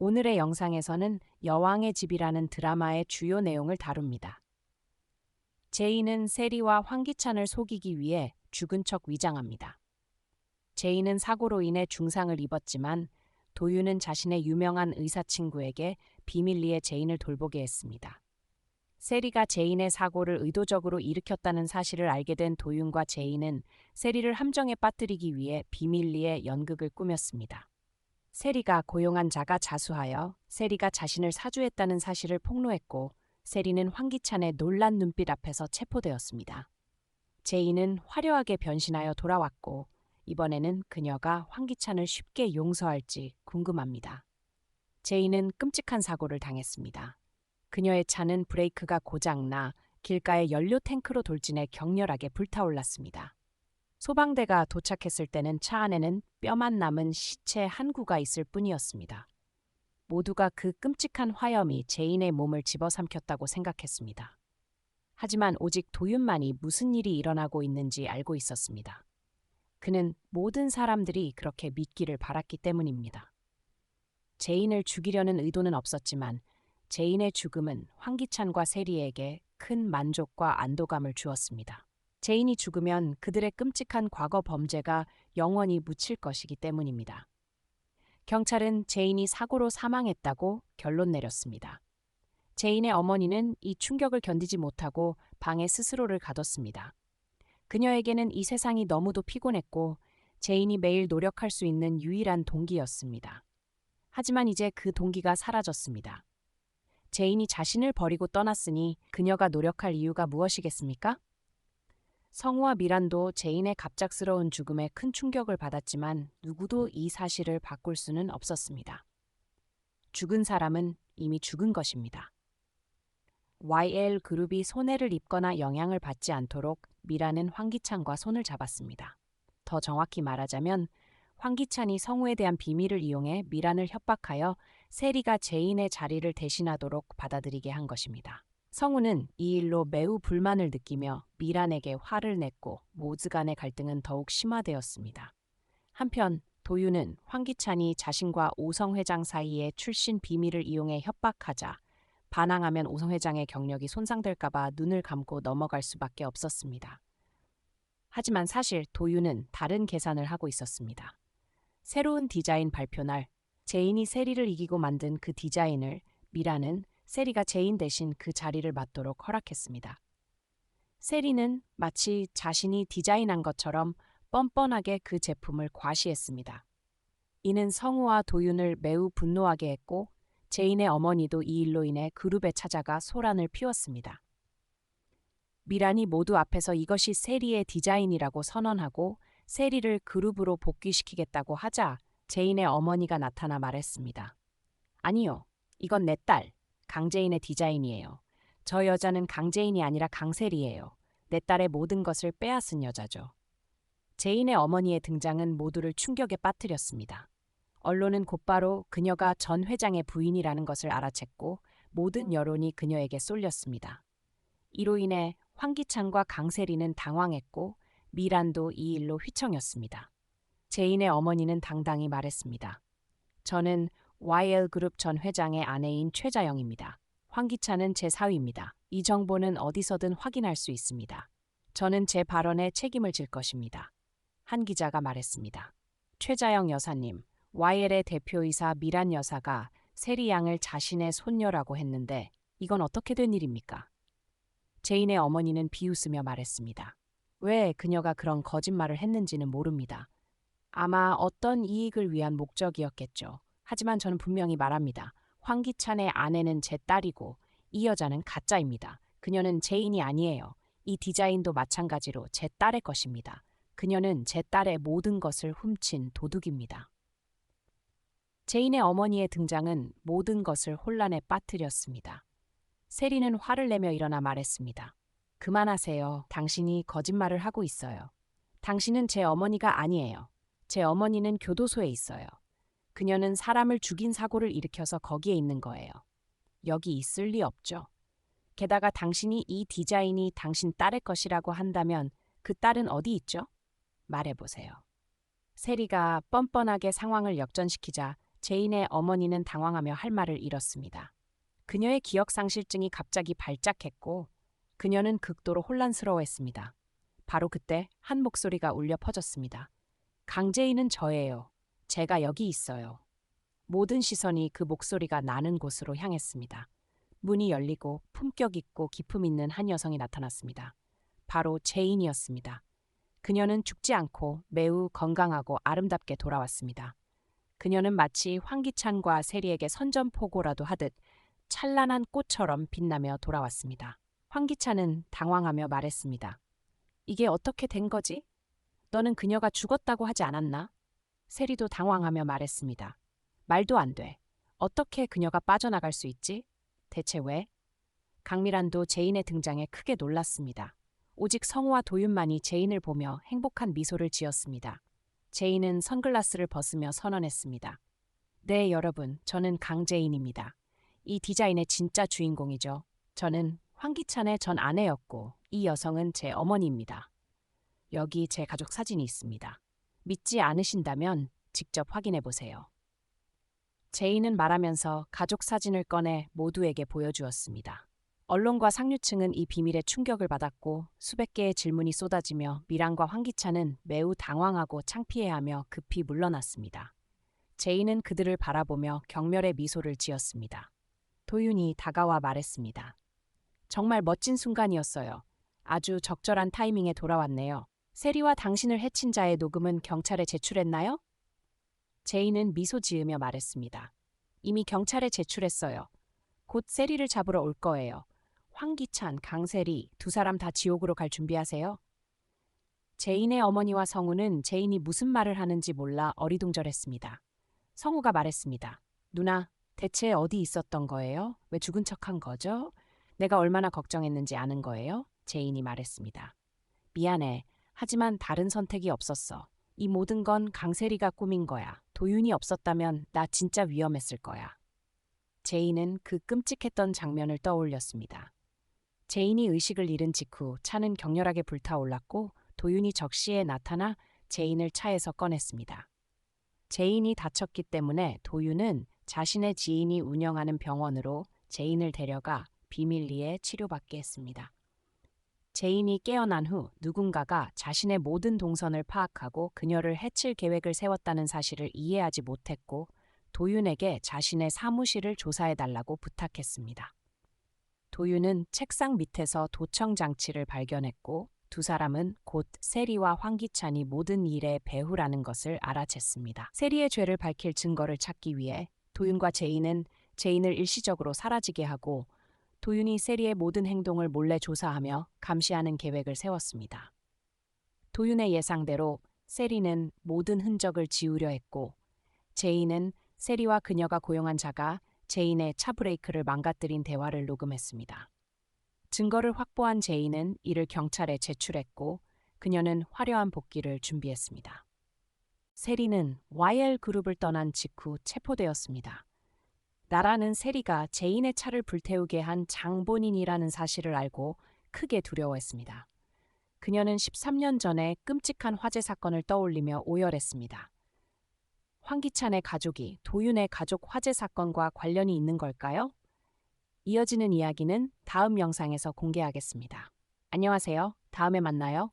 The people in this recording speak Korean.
오늘의 영상에서는 여왕의 집이라는 드라마의 주요 내용을 다룹니다. 제이는 세리와 황기찬을 속이기 위해 죽은 척 위장합니다. 제이는 사고로 인해 중상을 입었지만 도윤은 자신의 유명한 의사 친구에게 비밀리에 제인을 돌보게 했습니다. 세리가 제인의 사고를 의도적으로 일으켰다는 사실을 알게 된 도윤과 제이는 세리를 함정에 빠뜨리기 위해 비밀리에 연극을 꾸몄습니다. 세리가 고용한 자가 자수하여 세리가 자신을 사주했다는 사실을 폭로했고 세리는 황기찬의 놀란 눈빛 앞에서 체포되었습니다. 제이는 화려하게 변신하여 돌아왔고 이번에는 그녀가 황기찬을 쉽게 용서할지 궁금합니다. 제이는 끔찍한 사고를 당했습니다. 그녀의 차는 브레이크가 고장나 길가의 연료 탱크로 돌진해 격렬하게 불타올랐습니다. 소방대가 도착했을 때는 차 안에는 뼈만 남은 시체 한 구가 있을 뿐이었습니다. 모두가 그 끔찍한 화염이 제인의 몸을 집어삼켰다고 생각했습니다. 하지만 오직 도윤만이 무슨 일이 일어나고 있는지 알고 있었습니다. 그는 모든 사람들이 그렇게 믿기를 바랐기 때문입니다. 제인을 죽이려는 의도는 없었지만 제인의 죽음은 황기찬과 세리에게 큰 만족과 안도감을 주었습니다. 제인이 죽으면 그들의 끔찍한 과거 범죄가 영원히 묻힐 것이기 때문입니다. 경찰은 제인이 사고로 사망했다고 결론 내렸습니다. 제인의 어머니는 이 충격을 견디지 못하고 방에 스스로를 가뒀습니다. 그녀에게는 이 세상이 너무도 피곤했고 제인이 매일 노력할 수 있는 유일한 동기였습니다. 하지만 이제 그 동기가 사라졌습니다. 제인이 자신을 버리고 떠났으니 그녀가 노력할 이유가 무엇이겠습니까? 성우와 미란도 제인의 갑작스러운 죽음에 큰 충격을 받았지만 누구도 이 사실을 바꿀 수는 없었습니다. 죽은 사람은 이미 죽은 것입니다. YL 그룹이 손해를 입거나 영향을 받지 않도록 미란은 황기찬과 손을 잡았습니다. 더 정확히 말하자면 황기찬이 성우에 대한 비밀을 이용해 미란을 협박하여 세리가 제인의 자리를 대신하도록 받아들이게 한 것입니다. 성우는 이 일로 매우 불만을 느끼며 미란에게 화를 냈고 모두 간의 갈등은 더욱 심화되었습니다. 한편 도윤은 황기찬이 자신과 오성 회장 사이의 출신 비밀을 이용해 협박하자 반항하면 오성 회장의 경력이 손상될까봐 눈을 감고 넘어갈 수밖에 없었습니다. 하지만 사실 도윤은 다른 계산을 하고 있었습니다. 새로운 디자인 발표 날 제인이 세리를 이기고 만든 그 디자인을 미란은 세리가 제인 대신 그 자리를 맡도록 허락했습니다. 세리는 마치 자신이 디자인한 것처럼 뻔뻔하게 그 제품을 과시했습니다. 이는 성우와 도윤을 매우 분노하게 했고 제인의 어머니도 이 일로 인해 그룹에 찾아가 소란을 피웠습니다. 미란이 모두 앞에서 이것이 세리의 디자인이라고 선언하고 세리를 그룹으로 복귀시키겠다고 하자 제인의 어머니가 나타나 말했습니다. 아니요, 이건 내 딸, 강제인의 디자인이에요. 저 여자는 강제인이 아니라 강세리예요. 내 딸의 모든 것을 빼앗은 여자죠. 제인의 어머니의 등장은 모두를 충격에 빠뜨렸습니다. 언론은 곧바로 그녀가 전 회장의 부인이라는 것을 알아챘고 모든 여론이 그녀에게 쏠렸습니다. 이로 인해 황기찬과 강세리는 당황했고 미란도 이 일로 휘청였습니다. 제인의 어머니는 당당히 말했습니다. 저는 YL그룹 전 회장의 아내인 최자영입니다. 황기찬은 제 사위입니다. 이 정보는 어디서든 확인할 수 있습니다. 저는 제 발언에 책임을 질 것입니다. 한 기자가 말했습니다. 최자영 여사님, YL의 대표이사 미란 여사가 세리 양을 자신의 손녀라고 했는데 이건 어떻게 된 일입니까? 제인의 어머니는 비웃으며 말했습니다. 왜 그녀가 그런 거짓말을 했는지는 모릅니다. 아마 어떤 이익을 위한 목적이었겠죠. 하지만 저는 분명히 말합니다. 황기찬의 아내는 제 딸이고 이 여자는 가짜입니다. 그녀는 제인이 아니에요. 이 디자인도 마찬가지로 제 딸의 것입니다. 그녀는 제 딸의 모든 것을 훔친 도둑입니다. 제인의 어머니의 등장은 모든 것을 혼란에 빠뜨렸습니다. 세리는 화를 내며 일어나 말했습니다. 그만하세요. 당신이 거짓말을 하고 있어요. 당신은 제 어머니가 아니에요. 제 어머니는 교도소에 있어요. 그녀는 사람을 죽인 사고를 일으켜서 거기에 있는 거예요. 여기 있을 리 없죠. 게다가 당신이 이 디자인이 당신 딸의 것이라고 한다면 그 딸은 어디 있죠? 말해보세요. 세리가 뻔뻔하게 상황을 역전시키자 제인의 어머니는 당황하며 할 말을 잃었습니다. 그녀의 기억상실증이 갑자기 발작했고 그녀는 극도로 혼란스러워했습니다. 바로 그때 한 목소리가 울려 퍼졌습니다. 강제인은 저예요. 제가 여기 있어요. 모든 시선이 그 목소리가 나는 곳으로 향했습니다. 문이 열리고 품격 있고 기품 있는 한 여성이 나타났습니다. 바로 제인이었습니다. 그녀는 죽지 않고 매우 건강하고 아름답게 돌아왔습니다. 그녀는 마치 황기찬과 세리에게 선전포고라도 하듯 찬란한 꽃처럼 빛나며 돌아왔습니다. 황기찬은 당황하며 말했습니다. 이게 어떻게 된 거지? 너는 그녀가 죽었다고 하지 않았나? 세리도 당황하며 말했습니다. 말도 안 돼. 어떻게 그녀가 빠져나갈 수 있지? 대체 왜? 강미란도 제인의 등장에 크게 놀랐습니다. 오직 성우와 도윤만이 제인을 보며 행복한 미소를 지었습니다. 제인은 선글라스를 벗으며 선언했습니다. 네, 여러분, 저는 강제인입니다. 이 디자인의 진짜 주인공이죠. 저는 황기찬의 전 아내였고 이 여성은 제 어머니입니다. 여기 제 가족 사진이 있습니다. 믿지 않으신다면 직접 확인해 보세요. 제인은 말하면서 가족 사진을 꺼내 모두에게 보여주었습니다. 언론과 상류층은 이 비밀에 충격을 받았고 수백 개의 질문이 쏟아지며 미란과 황기찬은 매우 당황하고 창피해하며 급히 물러났습니다. 제인은 그들을 바라보며 경멸의 미소를 지었습니다. 도윤이 다가와 말했습니다. 정말 멋진 순간이었어요. 아주 적절한 타이밍에 돌아왔네요. 세리와 당신을 해친 자의 녹음은 경찰에 제출했나요? 제인은 미소 지으며 말했습니다. 이미 경찰에 제출했어요. 곧 세리를 잡으러 올 거예요. 황기찬, 강세리 두 사람 다 지옥으로 갈 준비하세요. 제인의 어머니와 성우는 제인이 무슨 말을 하는지 몰라 어리둥절했습니다. 성우가 말했습니다. 누나, 대체 어디 있었던 거예요? 왜 죽은 척한 거죠? 내가 얼마나 걱정했는지 아는 거예요? 제인이 말했습니다. 미안해. 하지만 다른 선택이 없었어. 이 모든 건 강세리가 꾸민 거야. 도윤이 없었다면 나 진짜 위험했을 거야. 제인은 그 끔찍했던 장면을 떠올렸습니다. 제인이 의식을 잃은 직후 차는 격렬하게 불타올랐고 도윤이 적시에 나타나 제인을 차에서 꺼냈습니다. 제인이 다쳤기 때문에 도윤은 자신의 지인이 운영하는 병원으로 제인을 데려가 비밀리에 치료받게 했습니다. 제인이 깨어난 후 누군가가 자신의 모든 동선을 파악하고 그녀를 해칠 계획을 세웠다는 사실을 이해하지 못했고 도윤에게 자신의 사무실을 조사해달라고 부탁했습니다. 도윤은 책상 밑에서 도청 장치를 발견했고 두 사람은 곧 세리와 황기찬이 모든 일의 배후라는 것을 알아챘습니다. 세리의 죄를 밝힐 증거를 찾기 위해 도윤과 제인은 제인을 일시적으로 사라지게 하고 도윤이 세리의 모든 행동을 몰래 조사하며 감시하는 계획을 세웠습니다. 도윤의 예상대로 세리는 모든 흔적을 지우려 했고 제인은 세리와 그녀가 고용한 자가 제인의 차 브레이크를 망가뜨린 대화를 녹음했습니다. 증거를 확보한 제인은 이를 경찰에 제출했고 그녀는 화려한 복귀를 준비했습니다. 세리는 YL그룹을 떠난 직후 체포되었습니다. 나라는 세리가 제인의 차를 불태우게 한 장본인이라는 사실을 알고 크게 두려워했습니다. 그녀는 13년 전에 끔찍한 화재 사건을 떠올리며 오열했습니다. 황기찬의 가족이 도윤의 가족 화재 사건과 관련이 있는 걸까요? 이어지는 이야기는 다음 영상에서 공개하겠습니다. 안녕하세요. 다음에 만나요.